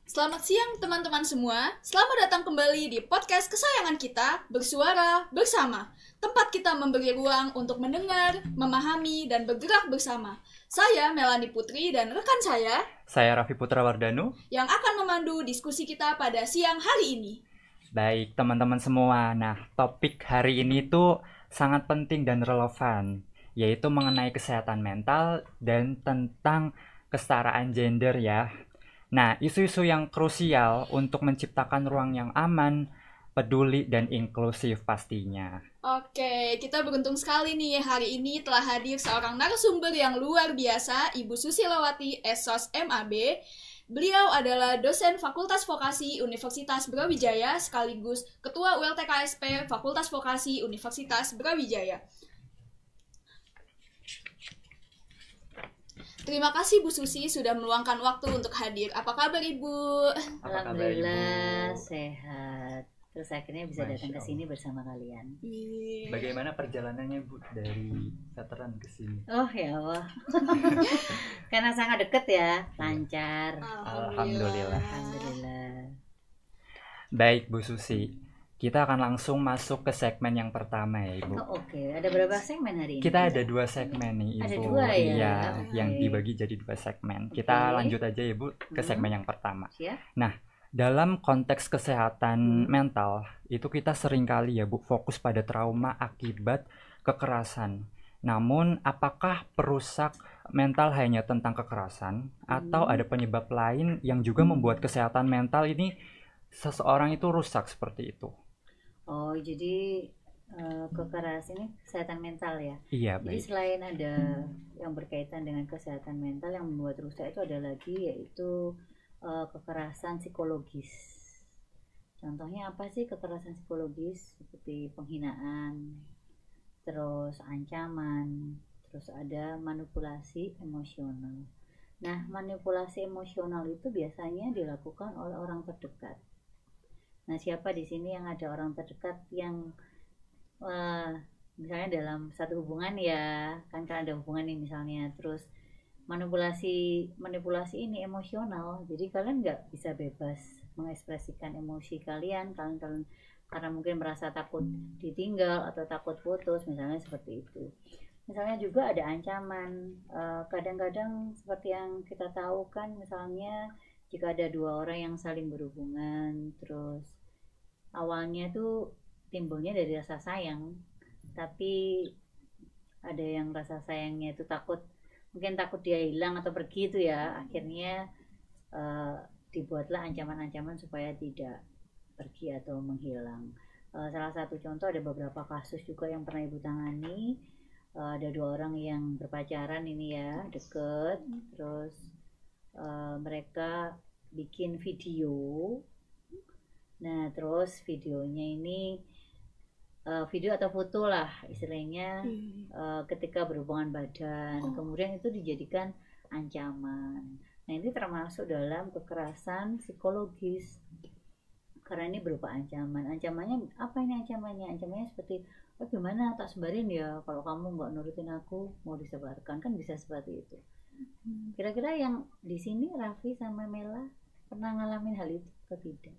Selamat siang teman-teman semua. Selamat datang kembali di podcast kesayangan kita, Bersuara Bersama. Tempat kita memberi ruang untuk mendengar, memahami, dan bergerak bersama. Saya Melanie Putri dan rekan Saya Raffi Putra Wardanu yang akan memandu diskusi kita pada siang hari ini. Baik teman-teman semua, nah topik hari ini tuh sangat penting dan relevan, yaitu mengenai kesehatan mental dan tentang kesetaraan gender ya. Nah, isu-isu yang krusial untuk menciptakan ruang yang aman, peduli, dan inklusif pastinya. Oke, kita beruntung sekali nih hari ini telah hadir seorang narasumber yang luar biasa, Ibu Susilawati SOS MAB. Beliau adalah dosen Fakultas Vokasi Universitas Brawijaya sekaligus Ketua ULTKSP Fakultas Vokasi Universitas Brawijaya. Terima kasih Bu Susi sudah meluangkan waktu untuk hadir. Apa kabar Ibu? Alhamdulillah sehat. Terus akhirnya bisa datang ke sini bersama kalian. Bagaimana perjalanannya Bu dari veteran ke sini? Oh ya Allah. Karena sangat deket ya, lancar. Alhamdulillah. Alhamdulillah. Baik Bu Susi, kita akan langsung masuk ke segmen yang pertama ya Ibu. Oh, oke. Ada berapa segmen hari ini? Kita ada 2 segmen nih Ibu. Ada 2 ya? Iya, Oke. yang dibagi jadi 2 segmen. Kita Oke. lanjut aja ya Bu ke segmen yang pertama. Siap? Nah, dalam konteks kesehatan mental, itu kita seringkali ya Bu fokus pada trauma akibat kekerasan. Namun, apakah perusak mental hanya tentang kekerasan atau ada penyebab lain yang juga membuat kesehatan mental ini seseorang itu rusak seperti itu? Oh, jadi kekerasan ini kesehatan mental ya. Iya, Jadi baik. selain ada yang berkaitan dengan kesehatan mental, yang membuat rusak itu ada lagi yaitu kekerasan psikologis. Contohnya apa sih kekerasan psikologis? Seperti penghinaan, terus ancaman, terus ada manipulasi emosional. Nah, manipulasi emosional itu biasanya dilakukan oleh orang terdekat. Nah, siapa di sini yang ada orang terdekat yang misalnya dalam satu hubungan ya, kan ada hubungan nih misalnya, terus manipulasi ini emosional, jadi kalian nggak bisa bebas mengekspresikan emosi kalian karena mungkin merasa takut ditinggal atau takut putus, misalnya seperti itu. Misalnya juga ada ancaman, kadang-kadang seperti yang kita tahu kan, misalnya jika ada 2 orang yang saling berhubungan, terus awalnya tuh timbulnya dari rasa sayang, tapi ada yang rasa sayangnya itu mungkin takut dia hilang atau pergi itu ya, akhirnya dibuatlah ancaman-ancaman supaya tidak pergi atau menghilang. Salah satu contoh, ada beberapa kasus juga yang pernah Ibu tangani. Ada 2 orang yang berpacaran ini ya, deket, terus mereka bikin video. Nah, terus videonya ini video atau foto lah istilahnya, ketika berhubungan badan, kemudian itu dijadikan ancaman. Nah, ini termasuk dalam kekerasan psikologis karena ini berupa ancaman. Ancamannya apa ini ancamannya? Ancamannya seperti, oh gimana tak sebarin ya, kalau kamu nggak nurutin aku mau disebarkan, kan bisa seperti itu. Kira-kira yang di sini Raffi sama Mela pernah ngalamin hal itu atau tidak?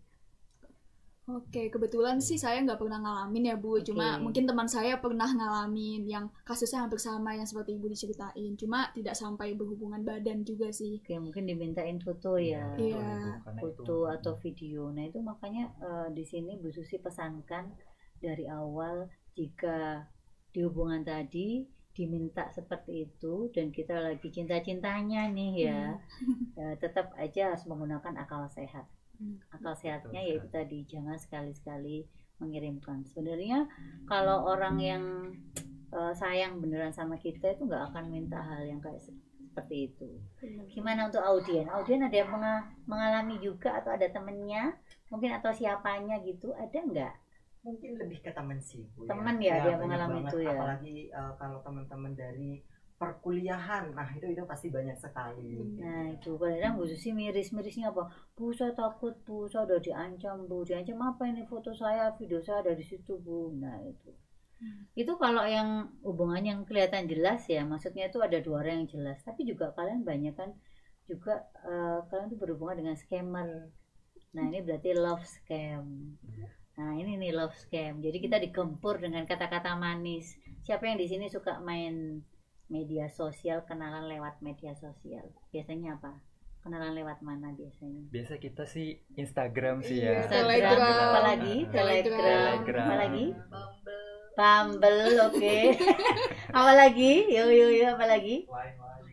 Oke, kebetulan sih saya nggak pernah ngalamin ya Bu. Cuma mungkin teman saya pernah ngalamin yang kasusnya hampir sama yang seperti Ibu diceritain. Cuma tidak sampai berhubungan badan juga sih. Oke, mungkin dimintain foto ya, Iya. foto atau video. Nah, itu makanya di sini Bu Susi pesankan dari awal, jika di hubungan tadi diminta seperti itu dan kita lagi cinta-cintanya nih ya, tetap aja harus menggunakan akal sehat. Akal sehatnya yaitu tadi, jangan sekali-sekali mengirimkan. Sebenarnya kalau orang yang sayang beneran sama kita itu nggak akan minta hal yang kayak seperti itu. Gimana untuk audien? Audien ada yang mengalami juga atau ada temennya mungkin atau siapanya gitu, ada nggak? Mungkin lebih ke teman sih Bu, Teman ya, dia banyak mengalami banget. itu ya. Apalagi kalau teman-teman dari perkuliahan, nah itu pasti banyak sekali. Nah, itu kadang Bu Susi miris-mirisnya apa? Bu, saya takut Bu, saya udah diancam Bu. Diancam apa ini? Foto saya, video saya ada di situ Bu. Nah, itu kalau yang hubungan yang kelihatan jelas ya, maksudnya itu ada 2 orang yang jelas. Tapi juga kalian banyak kan juga kalian tuh berhubungan dengan scammer. Nah ini berarti love scam. Nah ini nih love scam. Jadi kita digempur dengan kata-kata manis. Siapa yang di sini suka main media sosial, kenalan lewat media sosial? Biasanya apa? Kenalan lewat mana biasanya? Biasa kita sih Instagram sih Iya, ya. Instagram, Telegram. apalagi Telegram, Telegram. apalagi Bumble, oke. Apalagi? Yo, apalagi?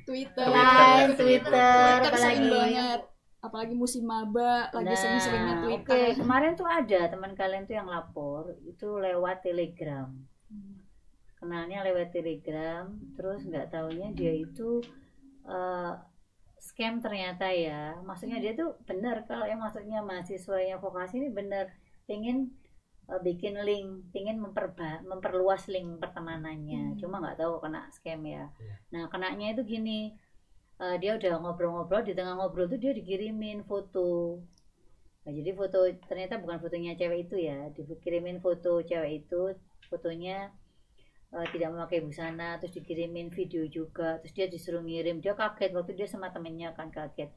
Twitter, Line, Twitter, Twitter, Twitter sering apalagi? banget. Apalagi musim maba, lagi sering-seringnya Nah, oke. Twitter. Kemarin tuh ada teman kalian tuh yang lapor, itu lewat Telegram. Kenalnya lewat Telegram, terus nggak taunya dia itu eh, scam ternyata ya. Maksudnya dia tuh benar, kalau yang maksudnya mahasiswa yang vokasi ini benar, pengen bikin link, pengen memperluas link pertemanannya. Cuma nggak tahu kena scam ya. Nah, kenanya itu gini, dia udah ngobrol-ngobrol, di tengah ngobrol tuh dia dikirimin foto. Nah, jadi foto ternyata bukan fotonya cewek itu ya, dikirimin foto cewek itu, fotonya tidak memakai busana, terus dikirimin video juga, terus dia disuruh ngirim. Dia kaget waktu dia sama temennya kan kaget,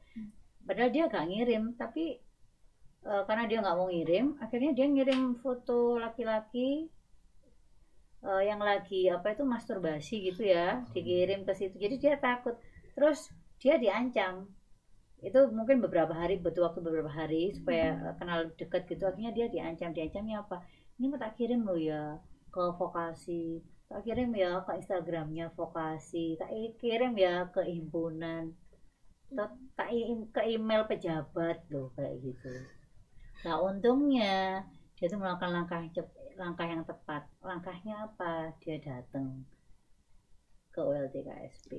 padahal dia gak ngirim, tapi karena dia nggak mau ngirim, akhirnya dia ngirim foto laki-laki yang lagi apa itu masturbasi gitu ya, dikirim ke situ. Jadi dia takut, terus dia diancam. Itu mungkin butuh waktu beberapa hari supaya kenal dekat gitu. Akhirnya dia diancamnya apa? Ini mau tak kirim lo ya ke vokasi, tak kirim ya ke Instagramnya vokasi, tak kirim ya ke himpunan, tak ke email pejabat loh, kayak gitu. Nah untungnya dia tuh melakukan langkah yang tepat. Langkahnya apa? Dia datang ke ULTKSP,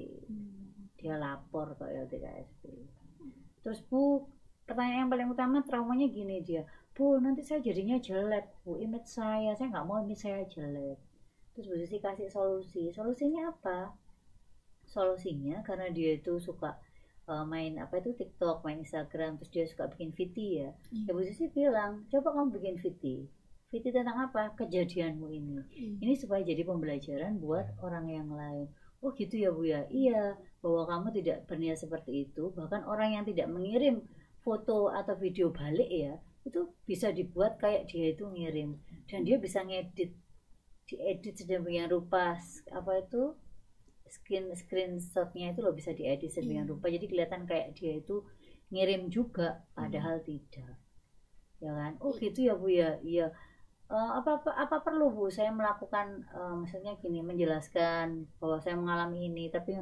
dia lapor ke ULTKSP. Terus Bu, pertanyaan yang paling utama traumanya gini dia, Bu nanti saya jadinya jelek Bu, image saya nggak mau image saya jelek. Terus Bu Susi kasih solusinya apa? Solusinya karena dia itu suka main apa itu TikTok, main Instagram, terus dia suka bikin VT ya. Ya Bu Susi bilang, coba kamu bikin VT tentang apa? Kejadianmu ini. Ini supaya jadi pembelajaran buat orang yang lain. Oh gitu ya Bu ya. Iya, bahwa kamu tidak berniat seperti itu. Bahkan orang yang tidak mengirim foto atau video balik ya, itu bisa dibuat kayak dia itu ngirim, dan dia bisa diedit sedemikian rupa apa itu screenshotnya itu loh, bisa diedit sedemikian rupa jadi kelihatan kayak dia itu ngirim juga padahal tidak, ya kan? Oh gitu ya Bu ya. Iya. Apa perlu Bu saya melakukan maksudnya gini, menjelaskan bahwa saya mengalami ini, tapi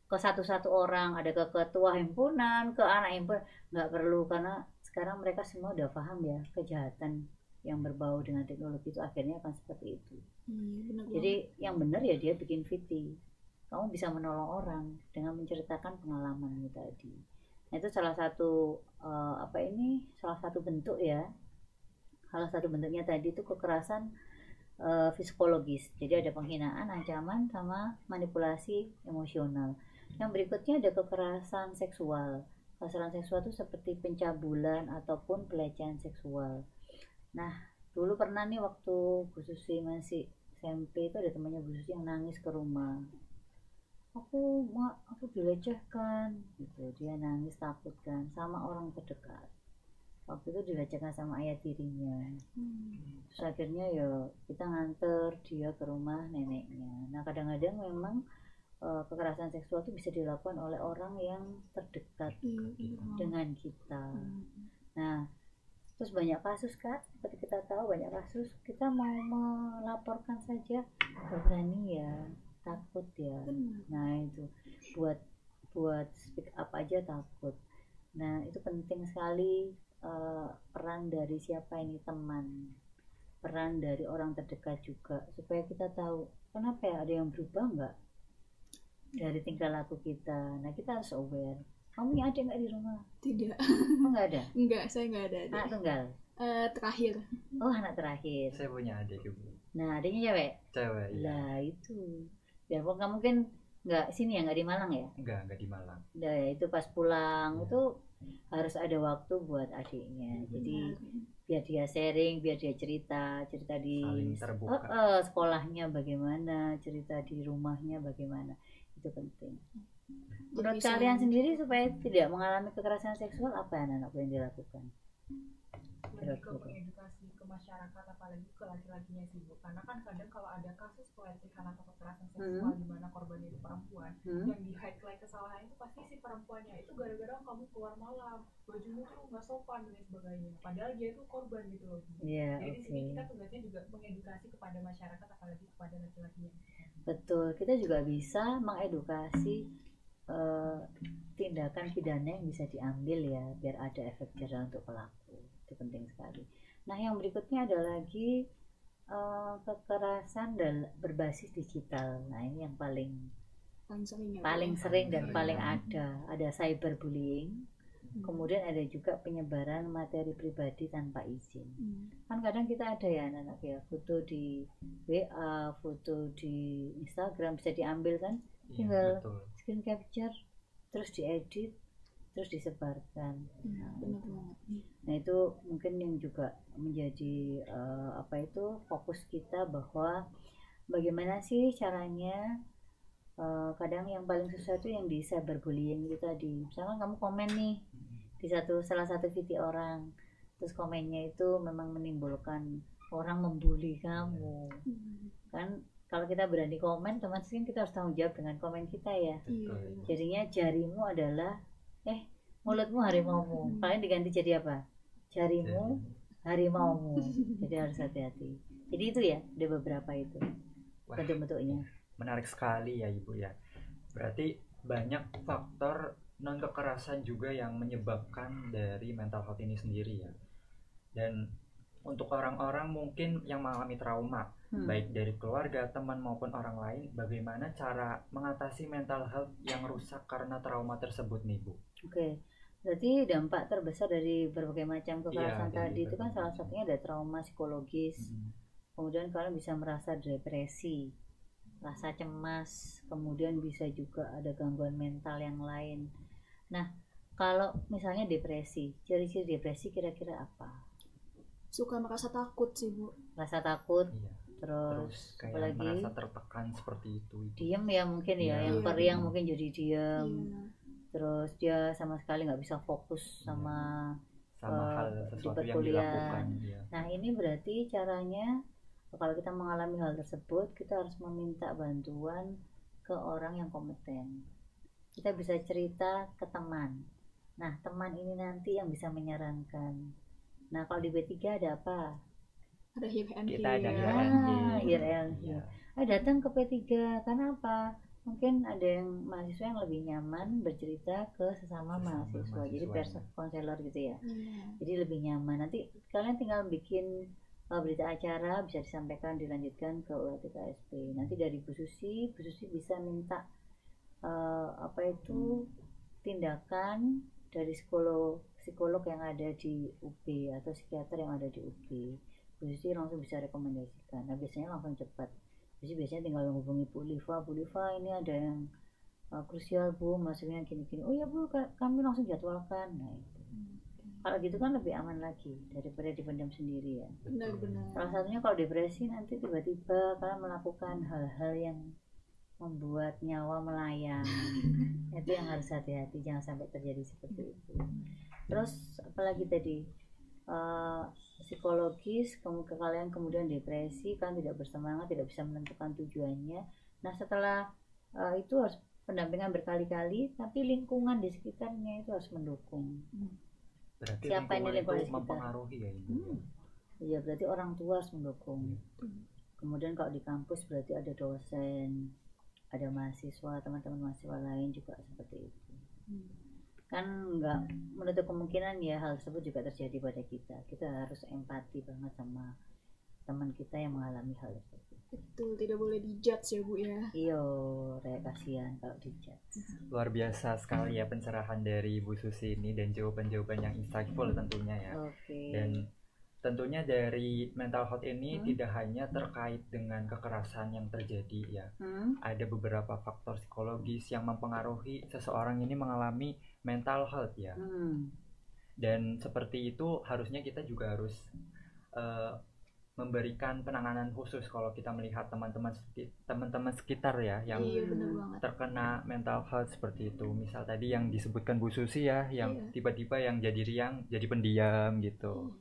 ke satu orang, ada ke ketua himpunan, ke anak himpunan? Nggak perlu, karena sekarang mereka semua udah paham ya, kejahatan yang berbau dengan teknologi itu akhirnya akan seperti itu. Jadi yang benar ya dia bikin VT. Kamu bisa menolong orang dengan menceritakan pengalamanmu tadi. Nah, itu salah satu salah satu bentuk ya. Salah satu bentuknya tadi itu kekerasan psikologis. Jadi ada penghinaan, ancaman, sama manipulasi emosional. Yang berikutnya ada kekerasan seksual. Kekerasan seksual itu seperti pencabulan ataupun pelecehan seksual. Nah, dulu pernah nih waktu Bu Susi masih SMP itu ada temannya Bu Susi yang nangis ke rumah. Aku dilecehkan gitu. Dia nangis takut kan sama orang terdekat. Waktu itu dilecehkan sama ayah tirinya. Terus akhirnya ya kita nganter dia ke rumah neneknya. Nah kadang-kadang memang kekerasan seksual itu bisa dilakukan oleh orang yang terdekat dengan kita. Nah terus banyak kasus kan, seperti kita tahu banyak kasus kita mau melaporkan saja gak berani ya, takut ya. Nah itu buat speak up aja takut. Nah itu penting sekali peran dari siapa ini, teman, peran dari orang terdekat juga, supaya kita tahu kenapa ya, ada yang berubah nggak dari tingkah laku kita. Nah kita harus aware. Kamu punya adik nggak di rumah? Tidak. Oh nggak ada? Enggak, saya nggak ada adik. Anak tunggal? Terakhir. Oh anak terakhir. Saya punya adik Ibu. Nah adiknya cewek? Cewek ya. Lah itu biarpun kamu mungkin nggak sini ya, nggak di Malang ya? Enggak di Malang. Nah itu pas pulang itu harus ada waktu buat adiknya. Jadi biar dia sharing, biar dia cerita di terbuka. Sekolahnya bagaimana, cerita di rumahnya bagaimana, itu penting. Menurut bisa- kalian sendiri supaya tidak mengalami kekerasan seksual apa yang anak yang dilakukan? lebih ke mengedukasi ke masyarakat apalagi ke laki-lakinya sih Bu, karena kan kadang kalau ada kasus pelecehan atau kekerasan seksual di mana korbannya itu perempuan, yang di highlight kesalahan itu pasti si perempuannya itu gara-gara kamu keluar malam, bajumu tuh nggak sopan dan sebagainya, padahal dia itu korban gitu loh. Iya, Jadi di sini oke. kita tugasnya juga mengedukasi kepada masyarakat apalagi kepada laki-lakinya. Betul, kita juga bisa mengedukasi tindakan pidana yang bisa diambil ya, biar ada efek jerah untuk pelaku. Itu penting sekali. Nah, yang berikutnya ada lagi kekerasan berbasis digital. Nah, ini yang paling sering ya, Bu, paling ya? sering dan paling ada cyberbullying. Kemudian ada juga penyebaran materi pribadi tanpa izin. Kan kadang kita ada ya anak-anak ya, foto di WA, foto di Instagram bisa diambil kan, tinggal betul. screen capture, terus diedit, terus disebarkan. Benar banget. Nah itu mungkin yang juga menjadi fokus kita, bahwa bagaimana sih caranya. Kadang yang paling susah itu yang di cyberbullying itu tadi. Misalkan kamu komen nih di salah satu video orang, terus komennya itu memang menimbulkan orang membuli kamu. Kan kalau kita berani komen, otomatis kan kita harus tanggung jawab dengan komen kita ya. Betul. Jadinya jarimu adalah mulutmu harimaumu. Kalian diganti jadi apa? Jarimu harimaumu. Jadi harus hati-hati. Jadi itu ya, ada beberapa itu Wah, bentuk-bentuknya. menarik sekali ya Ibu ya. Berarti banyak faktor non kekerasan juga yang menyebabkan dari mental health ini sendiri ya. Dan untuk orang-orang mungkin yang mengalami trauma, baik dari keluarga, teman maupun orang lain, bagaimana cara mengatasi mental health yang rusak karena trauma tersebut nih Bu? Oke, berarti dampak terbesar dari berbagai macam kekerasan Iya, dari tadi itu kan berbagai salah macam. satunya ada trauma psikologis. Kemudian kalian bisa merasa depresi, rasa cemas, kemudian bisa juga ada gangguan mental yang lain. Nah, kalau misalnya depresi, ciri-ciri depresi kira-kira apa? Suka merasa takut sih, Bu. Rasa takut, Iya. terus Terus kayak apalagi merasa tertekan seperti itu. Ibu. diem ya mungkin ya, Iya. yang Iya. periang mungkin jadi diem. Iya. Terus dia sama sekali nggak bisa fokus sama Sama hal di sesuatu yang perkuliahan. dilakukan. Ya. Nah ini berarti caranya, kalau kita mengalami hal tersebut, kita harus meminta bantuan ke orang yang kompeten. Kita bisa cerita ke teman. Nah teman ini nanti yang bisa menyarankan. Nah kalau di B3 ada apa? Ada here and Kita ada here. here and Here and Iya. here. Datang ke P3 karena apa? Mungkin ada yang mahasiswa yang lebih nyaman bercerita ke sesama mahasiswa. Jadi konselor gitu ya. Iya. Jadi lebih nyaman. Nanti kalian tinggal bikin berita acara, bisa disampaikan, dilanjutkan ke ULTKSP. Nanti dari Bu Susi bisa minta tindakan dari psikolog yang ada di UB atau psikiater yang ada di UB. Bu Susi langsung bisa rekomendasikan. Nah biasanya langsung cepat. Jadi biasanya tinggal menghubungi Bu Liva ini ada yang krusial Bu, maksudnya gini-gini. Oh ya Bu, kami langsung jadwalkan. Nah itu. Kalau gitu kan lebih aman lagi daripada dipendam sendiri ya. Benar-benar. Salah satunya kalau depresi, nanti tiba-tiba kalian melakukan hal-hal yang membuat nyawa melayang. Itu yang harus hati-hati, jangan sampai terjadi seperti itu. Terus apalagi tadi, psikologis, kalian kemudian depresi, kalian tidak bersemangat, tidak bisa menentukan tujuannya. Nah setelah itu harus pendampingan berkali-kali, tapi lingkungan di sekitarnya itu harus mendukung. Berarti Siapa yang lingkungan lingkungan itu sekitar? mempengaruhi ya Ibu. Iya, berarti orang tua harus mendukung. Kemudian kalau di kampus berarti ada dosen, ada mahasiswa, teman-teman mahasiswa lain juga seperti itu. Kan nggak menutup kemungkinan ya hal tersebut juga terjadi pada kita. Kita harus empati banget sama teman kita yang mengalami hal tersebut. Betul, tidak boleh dijudge ya, Bu ya. Iyo, kasihan kalau dijudge. Luar biasa sekali ya pencerahan dari Bu Susi ini dan jawaban-jawaban yang insightful tentunya ya. Oke. Dan tentunya dari mental health ini tidak hanya terkait dengan kekerasan yang terjadi ya. Ada beberapa faktor psikologis yang mempengaruhi seseorang ini mengalami mental health ya. Dan seperti itu harusnya kita juga harus memberikan penanganan khusus kalau kita melihat teman-teman sekitar ya yang Iya, bener banget. terkena mental health seperti itu. Misal tadi yang disebutkan Bu Susi ya, yang Iya. tiba-tiba yang jadi riang, jadi pendiam gitu.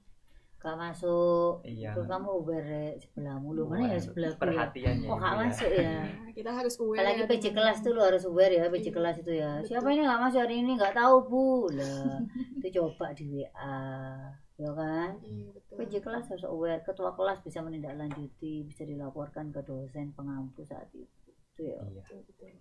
Gak masuk. Iya. Terus kamu uber sebelah mulu. Mana ya sebelah perhatiannya Oh, itu gak ya. masuk ya. Nah, kita harus aware. Apalagi ya PJ dengan- kelas tuh lo harus aware ya, PJ Iya, kelas itu ya. betul. Siapa ini nggak masuk hari ini? Nggak tahu Bu. Lah, itu coba di WA, ya kan? Iya, betul. PJ kelas harus aware. Ketua kelas bisa menindaklanjuti, bisa dilaporkan ke dosen pengampu saat itu. Itu ya. Iya. Betul, betul.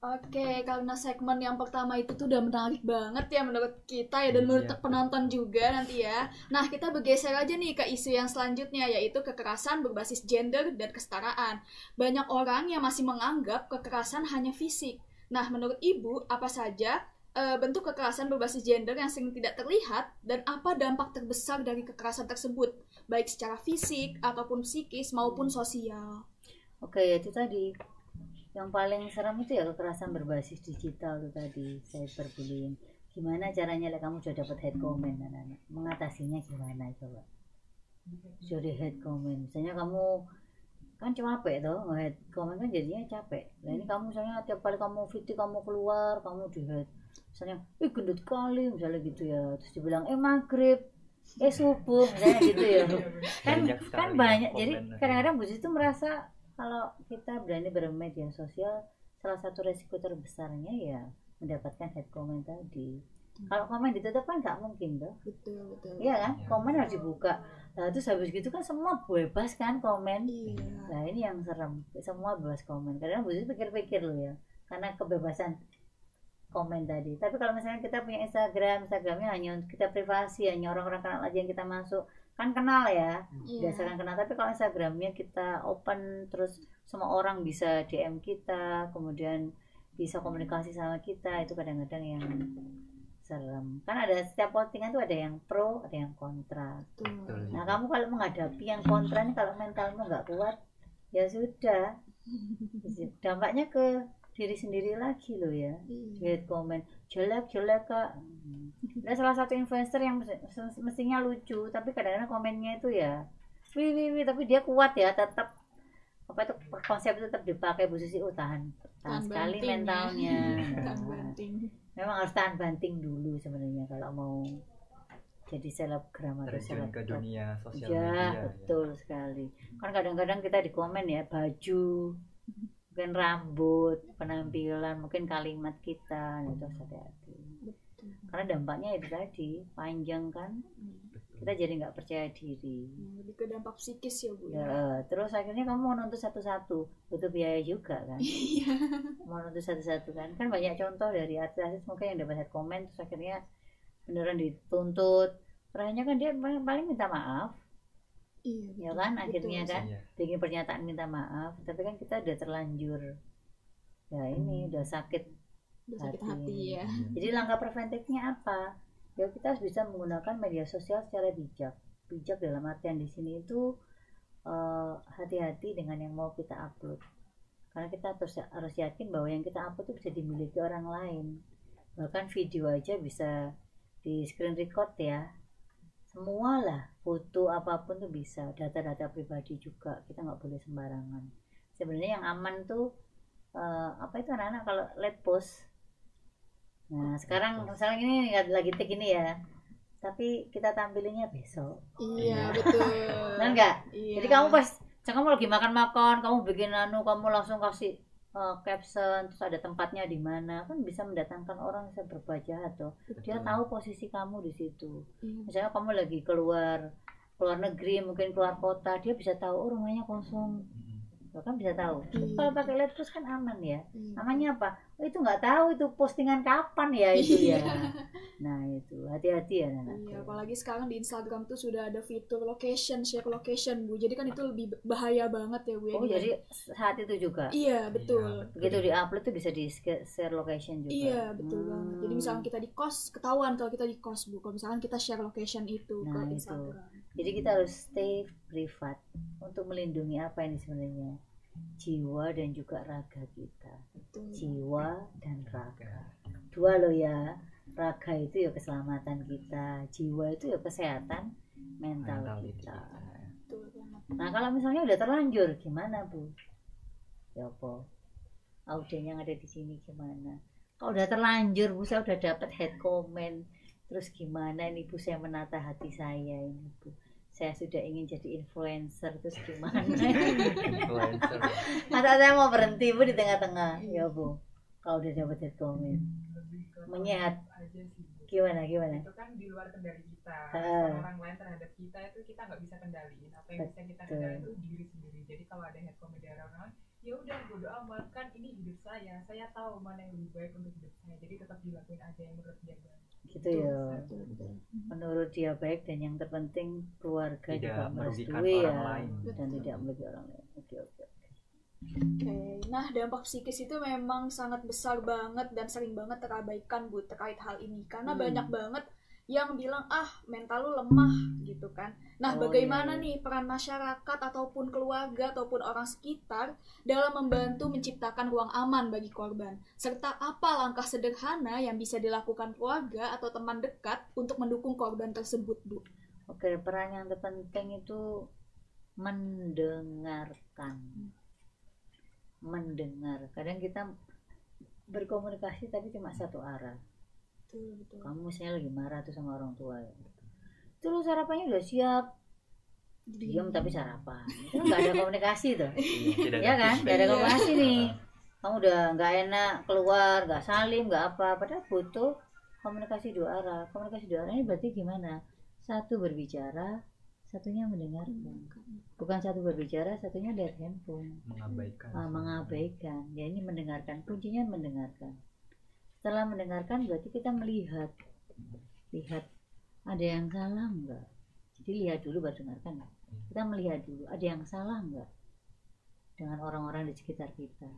Oke, karena segmen yang pertama itu tuh udah menarik banget ya menurut kita ya dan menurut Iya. penonton juga nanti ya. Nah, kita bergeser aja nih ke isu yang selanjutnya yaitu kekerasan berbasis gender dan kesetaraan. Banyak orang yang masih menganggap kekerasan hanya fisik. Nah, menurut Ibu, apa saja bentuk kekerasan berbasis gender yang sering tidak terlihat dan apa dampak terbesar dari kekerasan tersebut, baik secara fisik ataupun psikis maupun sosial? Oke, itu tadi. Yang paling serem itu ya kekerasan berbasis digital itu tadi, cyberbullying. Gimana caranya kamu sudah dapat hate comment anak-anak? Mengatasinya gimana coba? Sudah hate comment. Misalnya kamu kan capek toh, nge-hate comment kan jadinya capek. Nah ini kamu misalnya tiap kali kamu video kamu keluar, kamu di-hate. Misalnya, gendut kali misalnya gitu ya. Terus dibilang, maghrib, subuh, misalnya gitu ya. Banyak kan sekali banyak. ya Jadi komen. kadang-kadang Bu itu merasa kalau kita berani bermedia sosial, salah satu resiko terbesarnya ya mendapatkan hate comment tadi. Kalau komen ditutup kan nggak mungkin tuh. Betul, betul. Iya kan? Iya. Komen harus dibuka. Nah terus habis gitu kan semua bebas kan komen. Iya. Nah ini yang serem, semua bebas komen. Kadang Bu pikir-pikir loh ya, karena kebebasan komen tadi. Tapi kalau misalnya kita punya Instagramnya hanya untuk kita privasi, hanya orang-orang kenal aja yang kita masuk, kan kenal ya, Iya. berdasarkan kenal. Tapi kalau Instagramnya kita open, terus semua orang bisa DM kita, kemudian bisa komunikasi sama kita, itu kadang-kadang yang serem. Kan ada setiap postingan tuh ada yang pro, ada yang kontra. Betul. Nah kamu kalau menghadapi yang kontra nih, kalau mentalmu nggak kuat, ya sudah, dampaknya ke diri sendiri lagi loh ya. Iya. Hate comment jelek kak. Ada salah satu influencer yang mestinya lucu, tapi kadang-kadang komennya itu ya wih, tapi dia kuat ya, tetap apa itu konsep itu tetap dipakai. Bu Susi tahan sekali banting ya. mentalnya. Tahan Nah, banting. memang harus tahan banting dulu sebenarnya kalau mau jadi selebgram atau Terjun ke selebgram. dunia sosial Ya, media. betul sekali. Kan kadang-kadang kita di komen ya, baju, mungkin rambut, penampilan, mungkin kalimat kita, nah, itu harus hati-hati. Betul. Karena dampaknya itu tadi panjang kan, kita jadi nggak percaya diri. Lebih ke dampak psikis ya Bu ya. Ya, terus akhirnya kamu mau nuntut satu-satu, butuh biaya juga kan. Iya. Mau nuntut satu-satu kan banyak contoh dari artis-artis mungkin yang dapat hate comment terus akhirnya beneran dituntut. Terakhirnya kan dia paling minta maaf, Iya. ya betul. kan, Betul. akhirnya kan Iya. bikin pernyataan minta maaf, tapi kan kita udah terlanjur ya ini udah sakit. Udah sakit Hati. hati ya. Jadi langkah preventifnya apa? Ya kita harus bisa menggunakan media sosial secara bijak. Bijak dalam artian di sini itu hati-hati dengan yang mau kita upload. Karena kita harus yakin bahwa yang kita upload itu bisa dimiliki orang lain. Bahkan video aja bisa di screen record ya. Semua lah, foto apapun tuh bisa. Data-data pribadi juga kita nggak boleh sembarangan. Sebenarnya yang aman tuh apa itu anak-anak kalau let post. Nah sekarang misalnya ini lagi tik ini ya, tapi kita tampilinnya besok, Iya, betul. benar nggak? Iya. Jadi kamu pas kamu lagi makan, kamu bikin kamu langsung kasih caption, terus ada tempatnya di mana, kan bisa mendatangkan orang yang berbuat jahat tuh. Dia Betul. tahu posisi kamu di situ. Iya. Misalnya kamu lagi keluar negeri, mungkin keluar kota, dia bisa tahu oh rumahnya kosong. Bahkan bisa tahu. Iya. Kalau pakai LED terus kan aman ya. Iya. Namanya apa? Oh, itu nggak tahu itu postingan kapan ya itu ya. Nah itu hati-hati ya Nana. Iya, apalagi sekarang di Instagram tuh sudah ada fitur location, share location Bu. Jadi kan itu lebih bahaya banget ya Bu ya. Oh jadi saat itu juga. Iya, betul. Begitu di-upload tuh bisa di share location juga. Iya, betul banget. Jadi misalkan kita di kos, ketahuan kalau kita di kos Bu. Kalau misalkan kita share location itu Nah, ke itu. Instagram. Jadi kita harus stay privat untuk melindungi apa ini sebenarnya? Jiwa dan juga raga kita. Betul. Jiwa dan raga. Dua loh ya. Raga itu ya keselamatan kita, jiwa itu ya kesehatan mental Mentality kita. kita. Betul banget. Nah kalau misalnya udah terlanjur gimana Bu? Ya apa? Audien yang ada di sini gimana? Kalau udah terlanjur Bu, saya udah dapat head comment, terus gimana ini Bu, saya menata hati saya ini Bu, saya sudah ingin jadi influencer, terus gimana? Influencer. Masa saya mau berhenti Bu di tengah-tengah, ya Bu? Kalau udah dapat head comment, lebih ke menyehat. aja sih Bu. Gimana? Itu kan di luar kendali kita. Respon orang lain terhadap kita itu kita nggak bisa kendaliin. Apa yang bisa kita kendaliin itu diri sendiri. Jadi kalau ada head comment dari orang lain, ya udah bodo amat, kan ini hidup saya tahu mana yang lebih baik untuk hidup saya, jadi tetap dilakuin aja yang menurut dia baik. Gitu ya. Menurut dia baik, dan yang terpenting keluarga Tidak juga merugikan merestui orang ya, lain. dan tidak merugikan orang lain. Oke. Oke, nah dampak psikis itu memang sangat besar banget dan sering banget terabaikan Bu terkait hal ini, karena banyak banget yang bilang mental lu lemah gitu kan. Nah, bagaimana nih peran masyarakat ataupun keluarga ataupun orang sekitar dalam membantu menciptakan ruang aman bagi korban, serta apa langkah sederhana yang bisa dilakukan keluarga atau teman dekat untuk mendukung korban tersebut Bu? Oke, peran yang terpenting itu mendengarkan. Kadang kita berkomunikasi tapi cuma satu arah. Betul. Kamu misalnya lagi marah tuh sama orang tua ya, itu lu sarapannya udah siap, diam tapi sarapan, itu nggak ada komunikasi tuh. Ya kan, nggak ada komunikasi nih. Kamu udah nggak enak keluar, nggak salim, nggak apa, padahal butuh komunikasi dua arah. Komunikasi dua arah ini berarti gimana? Satu berbicara, satunya mendengarkan. Bukan satu berbicara, satunya lihat handphone, mengabaikan. Ya, ini mendengarkan, kuncinya mendengarkan. Setelah mendengarkan berarti kita melihat ada yang salah enggak. Jadi lihat dulu baru dengarkan. Kita melihat dulu ada yang salah enggak dengan orang-orang di sekitar kita,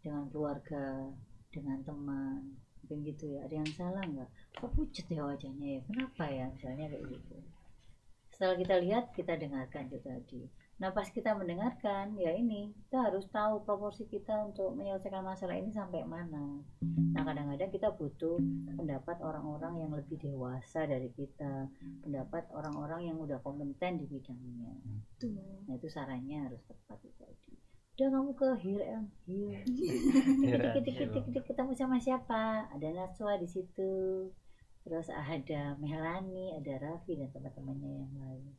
dengan keluarga, dengan teman, mungkin gitu ya. Ada yang salah enggak? Kok pucat ya wajahnya ya? Kenapa ya? Misalnya kayak gitu. Setelah kita lihat, kita dengarkan itu tadi. Nah pas kita mendengarkan, ya ini kita harus tahu proporsi kita untuk menyelesaikan masalah ini sampai mana. Nah kadang-kadang kita butuh pendapat orang-orang yang lebih dewasa dari kita, pendapat orang-orang yang udah kompeten di bidangnya. Nah itu sarannya harus tepat itu tadi. Udah kamu ke here dikit ketemu sama siapa? Ada Naswa di situ, terus ada Melani, ada Raffi dan teman-temannya yang lain.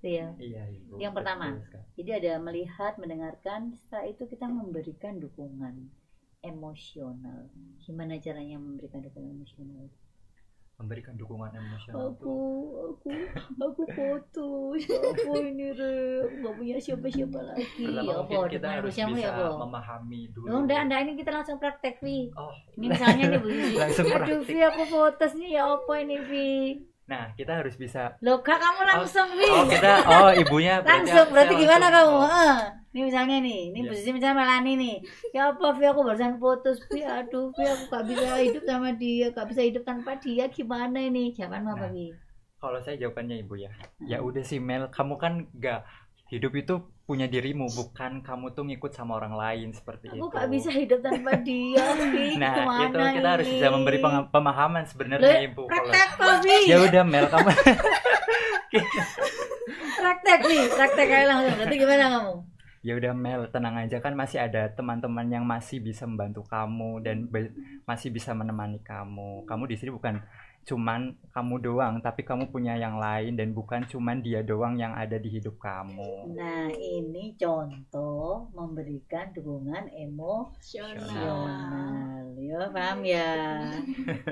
Ya. Iya, Ibu. Yang pertama, jadi ada melihat, mendengarkan, setelah itu kita memberikan dukungan emosional. Gimana caranya memberikan dukungan emosional? Memberikan dukungan emosional. Aku putus. Aku ini nggak punya siapa-siapa lagi. Pertama mungkin kita harus bisa memahami dulu. Enggak, ini kita langsung praktek, Vi. Ini misalnya nih Bu Susi. Aduh, Vi, aku putus nih, ya apa ini, Vi? Nah, kita harus bisa. Loh, Kak, kamu langsung nih. Ibunya berarti gimana kamu? Ini misalnya nih, ini posisi misalnya Melani nih. Ya apa, Vi, aku barusan putus, Vi. Aduh, Vi, aku gak bisa hidup sama dia, gak bisa hidup tanpa dia. Gimana ini? Jawabanmu apa, Vi? Kalau saya jawabannya Ibu ya. Ya udah sih Mel, kamu kan gak hidup itu punya dirimu, bukan kamu tuh ngikut sama orang lain seperti itu. Aku gak bisa hidup tanpa dia, Vi. Nah, itu kita harus bisa memberi pemahaman sebenarnya Ibu. Ya udah Mel, kamu praktek aja langsung. Berarti gimana kamu? Ya udah Mel, tenang aja, kan masih ada teman-teman yang masih bisa membantu kamu dan masih bisa menemani kamu. Kamu di sini bukan cuman kamu doang, tapi kamu punya yang lain dan bukan cuman dia doang yang ada di hidup kamu. Nah, ini contoh memberikan dukungan emosional. Ya, paham ya?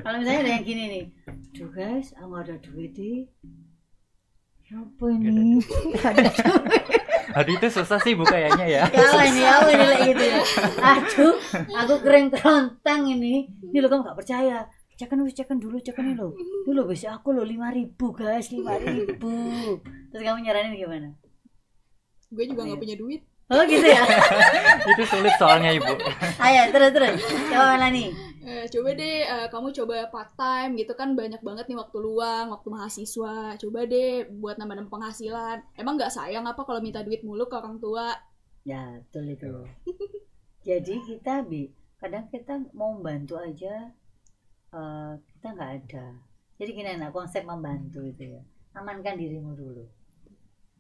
Kalau misalnya ada yang gini nih, duh guys, aku ada duit nih. Apa ini? Ada duit. Aduh, itu susah sih Bu kayaknya ya. Ini kayak gitu ya. Aduh, aku kering kerontang ini. Ini lo kamu gak percaya. Cekan dulu lo. Dulu bisa aku lo 5.000 guys, 5.000. Terus kamu nyaranin gimana? Gue juga nggak punya duit. Oh gitu ya. Itu sulit soalnya Ibu. Ayo terus. Coba Melani. Coba deh kamu coba part time gitu kan, banyak banget nih waktu luang, waktu mahasiswa. Coba deh buat nambah-nambah penghasilan. Emang nggak sayang apa kalau minta duit mulu ke orang tua? Ya betul itu. Jadi kita kadang kita mau bantu aja. Kita nggak ada. Jadi gini, konsep membantu itu ya, amankan dirimu dulu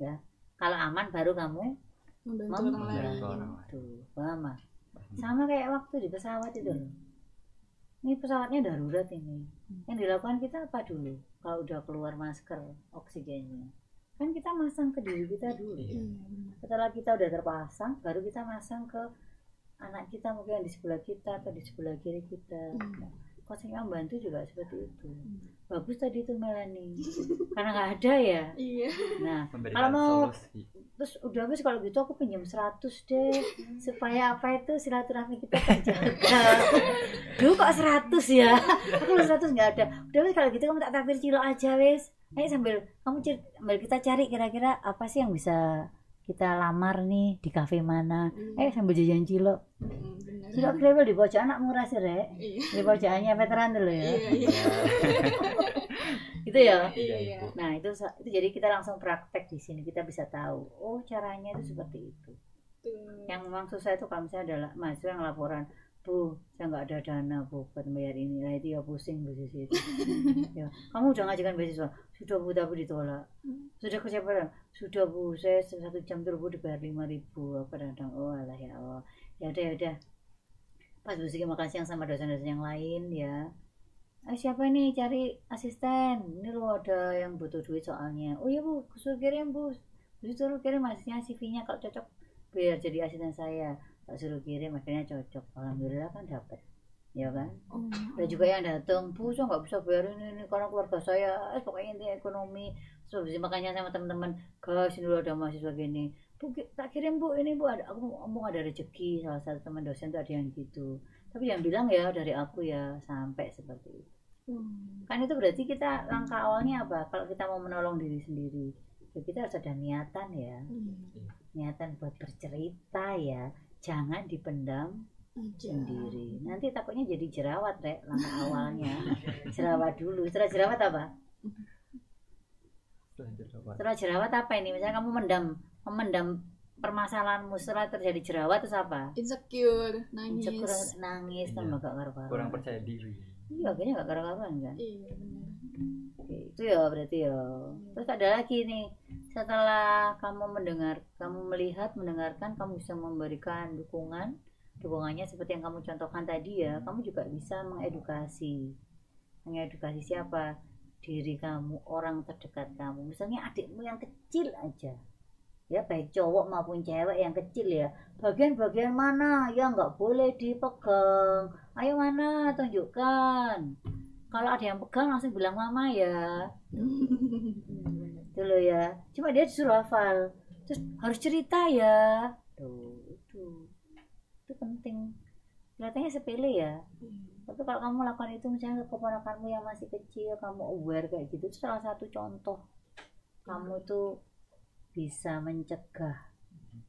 ya. Kalau aman baru kamu Membantu orang lain. Membantu orang lain. tuh, paham ah? Sama kayak waktu di pesawat itu loh. Ini pesawatnya darurat ini. Yang dilakukan kita apa dulu? Kalau udah keluar masker oksigennya, kan kita masang ke diri kita dulu. Iya. Setelah kita udah terpasang, baru kita masang ke anak kita, mungkin yang di sebelah kita atau di sebelah kiri kita. Nah, konsepnya membantu juga seperti itu. Bagus tadi itu Melanie, karena nggak ada ya. Iya. Nah, Memberikan kalau mau solusi. terus udah wis kalau gitu aku pinjam 100 deh supaya apa itu silaturahmi kita terjaga. Duh kok 100 ya? Aku 100 nggak ada. Udah wis kalau gitu kamu tak takdir cilok aja wis. Ayo sambil kita cari kira-kira apa sih yang bisa kita lamar nih di kafe mana. Ayo sambil jajan cilok. Benar. Cilok grewel di pojok anak murah sih Rek. Iya. Di pojokannya veteran dulu ya. Iya. Gitu ya. Iya. Nah itu jadi kita langsung praktek di sini, kita bisa tahu oh caranya itu seperti itu. Yang memang susah itu kalau misalnya adalah mahasiswa yang laporan, Bu saya nggak ada dana Bu buat bayar ini, lah itu ya pusing Bu sisi itu. Ya, kamu udah ngajukan beasiswa? Sudah Bu tapi ditolak. Sudah kerja bareng? Sudah Bu, saya 1 jam tuh Bu dibayar 5.000. Aku kadang-kadang oh alah ya Allah, ya udah pas Bu Siki makan siang sama dosen-dosen yang lain ya. Siapa nih cari asisten? Ini lo ada yang butuh duit soalnya. Oh iya Bu, suruh kirim Bu. Suruh kirim hasilnya CV-nya kalau cocok biar jadi asisten saya. Tak suruh kirim akhirnya cocok. Alhamdulillah kan dapat. Ya kan? Ada juga yang datang, Bu, saya nggak bisa bayar ini karena keluarga saya. Pokoknya intinya ekonomi. Terus makanya sama teman-teman, guys ini ada mahasiswa gini. Bu, tak kirim Bu, ini Bu ada aku ngomong ada rezeki, salah satu teman dosen tuh ada yang gitu. Tapi yang bilang ya dari aku ya sampai seperti itu. Kan itu berarti kita langkah awalnya apa? Kalau kita mau menolong diri sendiri, ya kita harus ada niatan ya. Niatan buat bercerita ya. Jangan dipendam sendiri. Nanti takutnya jadi jerawat, Rek, langkah awalnya. Jerawat dulu. Setelah jerawat apa? Setelah jerawat apa ini? Misalnya kamu memendam permasalahanmu, setelah terjadi jerawat terus apa? Insecure, nangis. Nangis, tambah gak karuan. Kurang percaya diri. Iya, kayaknya gak karuan kan? Iya benar. Oke, itu ya berarti ya. Terus ada lagi nih, setelah kamu mendengarkan, kamu bisa memberikan dukungannya seperti yang kamu contohkan tadi ya. Kamu juga bisa mengedukasi siapa? Diri kamu, orang terdekat kamu. Misalnya adikmu yang kecil aja. Ya baik cowok maupun cewek yang kecil ya, bagian-bagian mana yang nggak boleh dipegang, ayo mana tunjukkan. Kalau ada yang pegang langsung bilang mama ya. Itu loh ya, cuma dia disuruh hafal, terus harus cerita ya. Itu penting. Kelihatannya sepele ya, tapi kalau kamu lakukan itu misalnya ke keponakanmu yang masih kecil, kamu aware kayak gitu, itu salah satu contoh kamu tuh bisa mencegah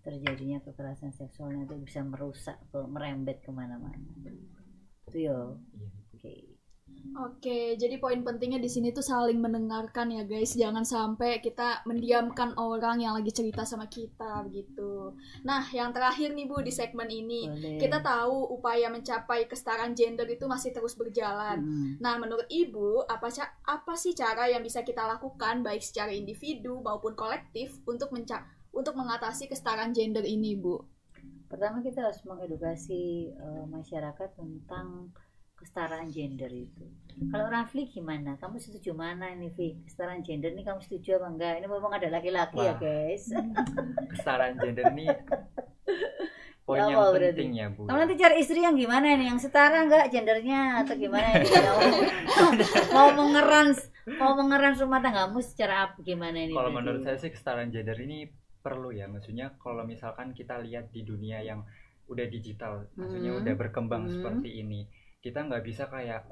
terjadinya kekerasan seksualnya, itu bisa merusak, merembet kemana-mana. Itu ya. Oke, jadi poin pentingnya di sini tuh saling mendengarkan ya guys. Jangan sampai kita mendiamkan orang yang lagi cerita sama kita begitu. Nah, yang terakhir nih Bu di segmen ini, kita tahu upaya mencapai kesetaraan gender itu masih terus berjalan. Nah, menurut Ibu, apa sih cara yang bisa kita lakukan baik secara individu maupun kolektif untuk mengatasi kesetaraan gender ini, Bu? Pertama kita harus mengedukasi masyarakat tentang kesetaraan gender itu. Kalau Rafli gimana? Kamu setuju mana ini, Vi? Kesetaraan gender ini kamu setuju apa enggak? Ini memang ada laki-laki ya, guys. Kesetaraan gender ini poin yang penting ya, Bu. Kamu nanti cari istri yang gimana ini? Yang setara enggak gendernya atau gimana ini? mau mengeran rumah tanggamu secara apa gimana ini? Kalau menurut saya sih kesetaraan gender ini perlu ya. Maksudnya kalau misalkan kita lihat di dunia yang udah digital, maksudnya udah berkembang seperti ini, kita nggak bisa kayak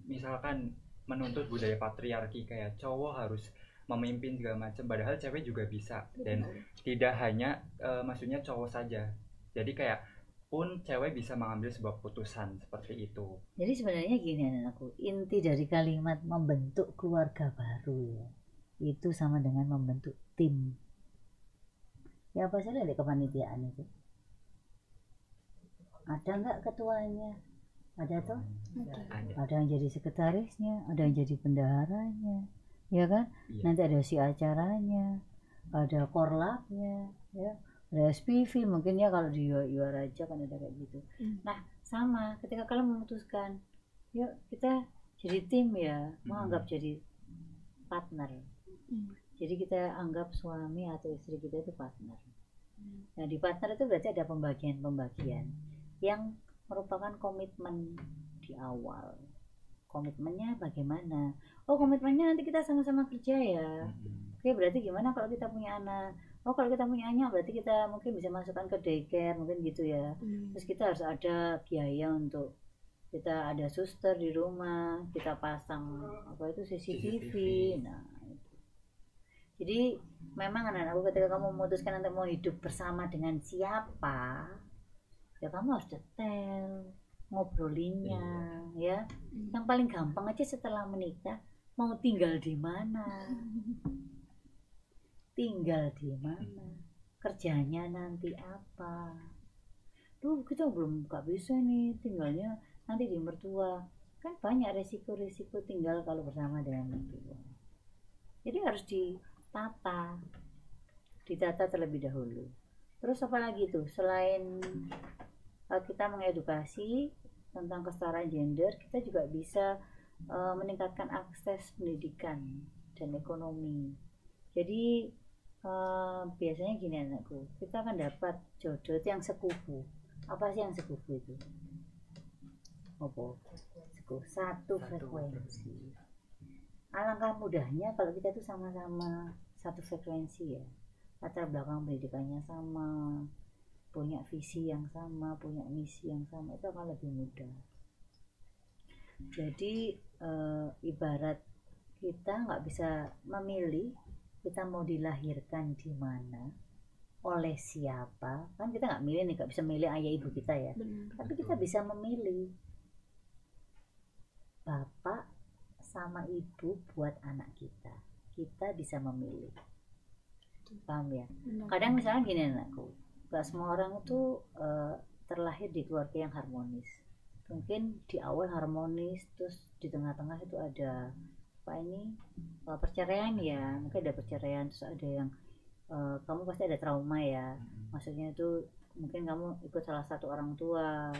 misalkan menuntut budaya patriarki kayak cowok harus memimpin segala macam, padahal cewek juga bisa. Dan tidak hanya maksudnya cowok saja, jadi kayak pun cewek bisa mengambil sebuah putusan seperti itu. Jadi sebenarnya gini anakku, inti dari kalimat membentuk keluarga baru ya, itu sama dengan membentuk tim. Ya apa saja di kepanitiaan itu ada nggak ketuanya? Ada tuh, ada yang jadi sekretarisnya, ada yang jadi bendaharanya, ya kan? Nanti ada si acaranya, ada korlapnya, ya, ada SPV mungkin ya kalau di Raja kan ada kayak gitu. Nah sama ketika kalian memutuskan, yuk kita jadi tim ya, mau anggap jadi partner. Jadi kita anggap suami atau istri kita itu partner. Nah di partner itu berarti ada pembagian yang merupakan komitmen di awal. Komitmennya bagaimana? Oh komitmennya nanti kita sama-sama kerja ya. Oke berarti gimana kalau kita punya anak? Oh kalau kita punya anak berarti kita mungkin bisa masukkan ke daycare mungkin gitu ya. Terus kita harus ada biaya untuk kita ada suster di rumah, kita pasang apa itu CCTV. Nah itu. Jadi memang anak-anakku ketika kamu memutuskan untuk mau hidup bersama dengan siapa, ya kamu harus detail ngobrolinnya ya. Yang paling gampang aja setelah menikah mau tinggal di mana, kerjanya nanti apa. Duh kita belum gak bisa nih tinggalnya nanti di mertua, kan banyak resiko-resiko tinggal kalau bersama dengan mertua. Jadi harus ditata terlebih dahulu. Terus apa lagi tuh selain kita mengedukasi tentang kesetaraan gender, kita juga bisa meningkatkan akses pendidikan dan ekonomi. Jadi biasanya gini anakku, kita akan dapat jodoh itu yang sekufu. Apa sih yang sekufu itu? Satu frekuensi. Alangkah mudahnya kalau kita tuh sama-sama satu frekuensi ya, latar belakang pendidikannya sama, punya visi yang sama, punya misi yang sama, itu akan lebih mudah. Jadi ibarat kita nggak bisa memilih kita mau dilahirkan di mana, oleh siapa, kan kita nggak milih nih, nggak bisa milih ayah ibu kita ya. Tapi kita bisa memilih bapak sama ibu buat anak kita. Kita bisa memilih, paham ya? Kadang misalnya gini anakku, gak semua orang itu terlahir di keluarga yang harmonis. Mungkin di awal harmonis, terus di tengah-tengah itu ada perceraian ya, mungkin ada perceraian, terus ada yang kamu pasti ada trauma ya. Maksudnya itu mungkin kamu ikut salah satu orang tua,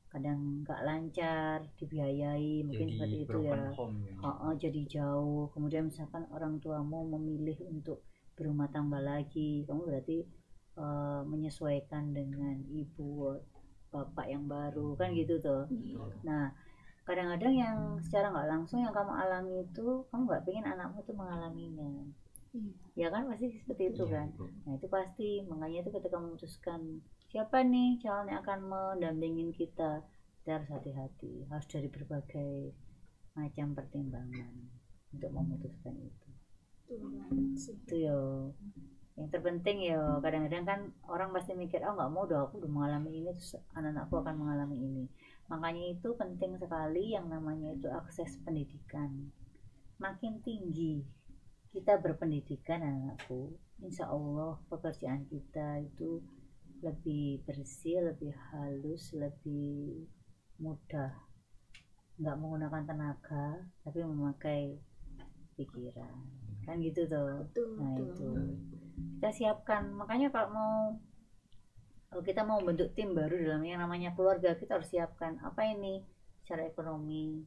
kadang nggak lancar, dibiayai, mungkin jadi seperti itu ya. Jadi jauh. Kemudian misalkan orang tuamu memilih untuk berumah tangga lagi, kamu berarti menyesuaikan dengan ibu bapak yang baru kan gitu tuh. Nah kadang-kadang yang secara nggak langsung yang kamu alami itu, kamu nggak pengen anakmu tuh mengalaminya. Ya kan pasti seperti itu kan. Nah itu pasti, makanya itu ketika memutuskan siapa nih calon yang akan mendampingin kita harus hati-hati, harus dari berbagai macam pertimbangan untuk memutuskan itu. Itu yo yang terpenting yo. Kadang-kadang kan orang pasti mikir, oh nggak mau, aku udah mengalami ini, terus anak-anakku akan mengalami ini. Makanya itu penting sekali yang namanya itu akses pendidikan. Makin tinggi kita berpendidikan anakku, insya Allah pekerjaan kita itu lebih bersih, lebih halus, lebih mudah. Nggak menggunakan tenaga, tapi memakai pikiran. Kan gitu tuh. Nah itu kita siapkan. Makanya kalau kita mau bentuk tim baru dalam yang namanya keluarga, kita harus siapkan apa ini, secara ekonomi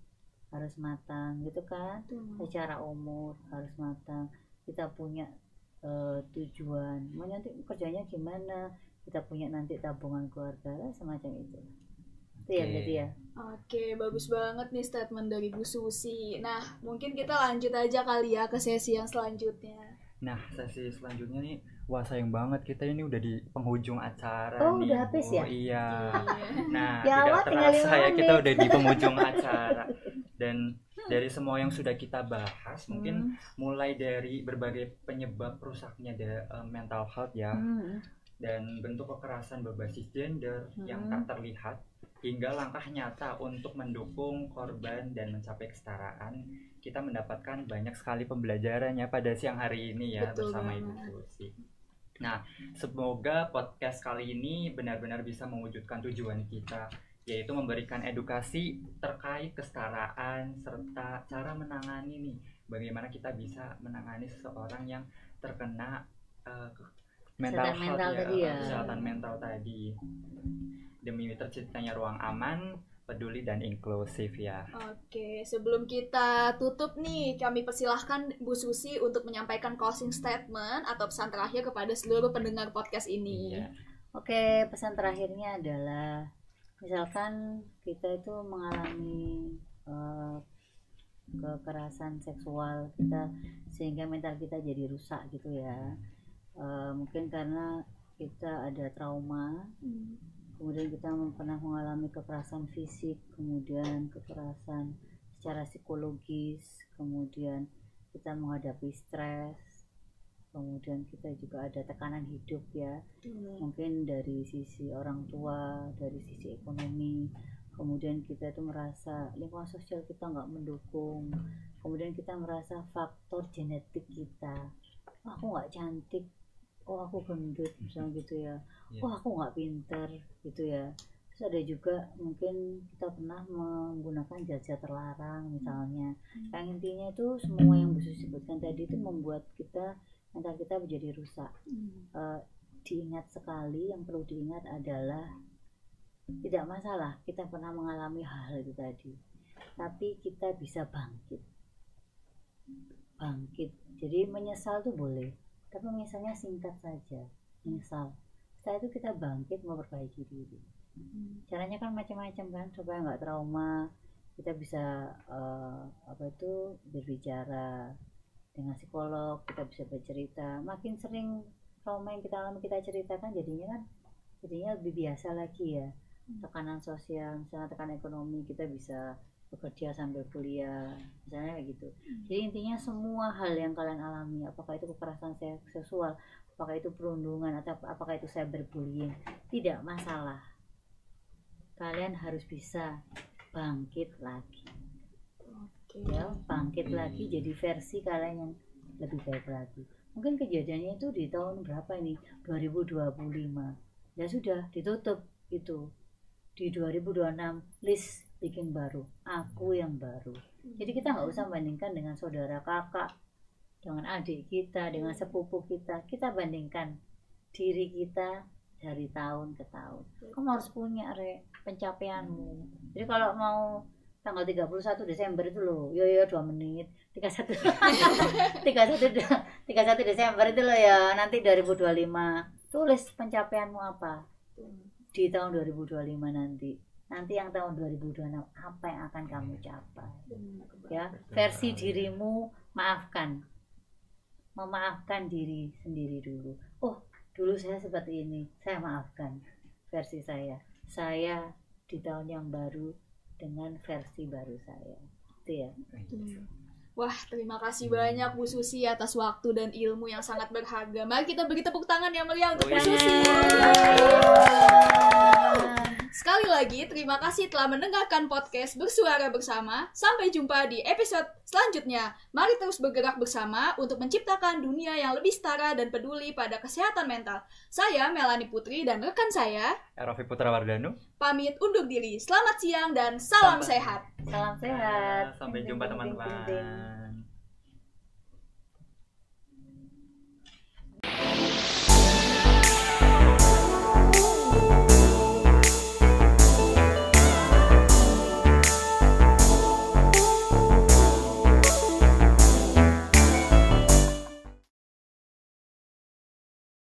harus matang gitu kan, secara umur harus matang, kita punya tujuan, mau nanti kerjanya gimana, kita punya nanti tabungan keluarga lah, semacam itu ya berarti ya. Oke, bagus banget nih statement dari Bu Susi. Nah mungkin kita lanjut aja kali ya ke sesi yang selanjutnya. Nah sesi selanjutnya nih, wah sayang banget kita ini udah di penghujung acara nih. Udah habis ya? Iya. Nah ya, tidak terasa ya kita udah di penghujung acara. Dan dari semua yang sudah kita bahas, mungkin mulai dari berbagai penyebab rusaknya mental health ya, dan bentuk kekerasan berbasis gender yang tak terlihat, hingga langkah nyata untuk mendukung korban dan mencapai kesetaraan, kita mendapatkan banyak sekali pembelajarannya pada siang hari ini ya. Betul bersama Ibu Susi. Nah, semoga podcast kali ini benar-benar bisa mewujudkan tujuan kita, yaitu memberikan edukasi terkait kesetaraan serta cara menangani nih, bagaimana kita bisa menangani seseorang yang terkena mental Kesehatan mental health tadi ya. kesehatan mental tadi demi terciptanya ruang aman, peduli dan inklusif ya. Oke, sebelum kita tutup nih, kami persilahkan Bu Susi untuk menyampaikan closing statement atau pesan terakhir kepada seluruh pendengar podcast ini. Iya. Oke, pesan terakhirnya adalah misalkan kita itu mengalami kekerasan seksual kita sehingga mental kita jadi rusak gitu ya. Mungkin karena kita ada trauma, kemudian kita pernah mengalami kekerasan fisik, kemudian kekerasan secara psikologis, kemudian kita menghadapi stres, kemudian kita juga ada tekanan hidup ya, mungkin dari sisi orang tua, dari sisi ekonomi, kemudian kita itu merasa lingkungan sosial kita nggak mendukung, kemudian kita merasa faktor genetik kita, aku nggak cantik, oh aku gendut misalnya gitu ya, oh aku nggak pinter gitu ya. Terus ada juga mungkin kita pernah menggunakan zat-zat terlarang misalnya. Yang intinya itu semua yang Bu Susi sebutkan tadi itu membuat kita mental kita menjadi rusak. Diingat sekali, yang perlu diingat adalah tidak masalah kita pernah mengalami hal itu tadi, tapi kita bisa bangkit. Jadi menyesal tuh boleh, tapi menyesalnya singkat saja, menyesal. Setelah itu kita bangkit memperbaiki diri. Caranya kan macam-macam kan, supaya nggak trauma. Kita bisa berbicara dengan psikolog, kita bisa bercerita. Makin sering trauma yang kita alami kita ceritakan, jadinya lebih biasa lagi ya. Tekanan sosial, misalnya tekanan ekonomi, kita bisa bekerja sambil kuliah, misalnya kayak gitu. Jadi intinya semua hal yang kalian alami, apakah itu kekerasan seksual, apakah itu perundungan, atau apakah itu cyberbullying, tidak masalah. Kalian harus bisa bangkit lagi. Ya, bangkit lagi jadi versi kalian yang lebih baik lagi. Mungkin kejadiannya itu di tahun berapa ini? 2025. Ya sudah ditutup itu. Di 2026 list bikin baru, aku yang baru. Jadi kita nggak usah bandingkan dengan saudara kakak, dengan adik kita, dengan sepupu kita. Kita bandingkan diri kita dari tahun ke tahun. Kamu harus punya pencapaianmu. Jadi kalau mau tanggal 31 Desember itu loh, 2 menit 31 Desember itu loh ya, nanti 2025 tulis pencapaianmu apa di tahun 2025 nanti yang tahun 2026 apa yang akan kamu capai ya. Versi dirimu, memaafkan diri sendiri dulu. Oh, dulu saya seperti ini, saya maafkan versi saya di tahun yang baru dengan versi baru saya itu ya. Wah, terima kasih banyak Bu Susi atas waktu dan ilmu yang sangat berharga. Mari kita beri tepuk tangan yang meriah untuk Bu Susi. Sekali lagi, terima kasih telah mendengarkan podcast Bersuara Bersama. Sampai jumpa di episode selanjutnya. Mari terus bergerak bersama untuk menciptakan dunia yang lebih setara dan peduli pada kesehatan mental. Saya Melanie Putri dan rekan saya Rofi Putra Wardanu pamit undur diri. Selamat siang dan salam sehat. Salam sehat. Sampai jumpa teman-teman.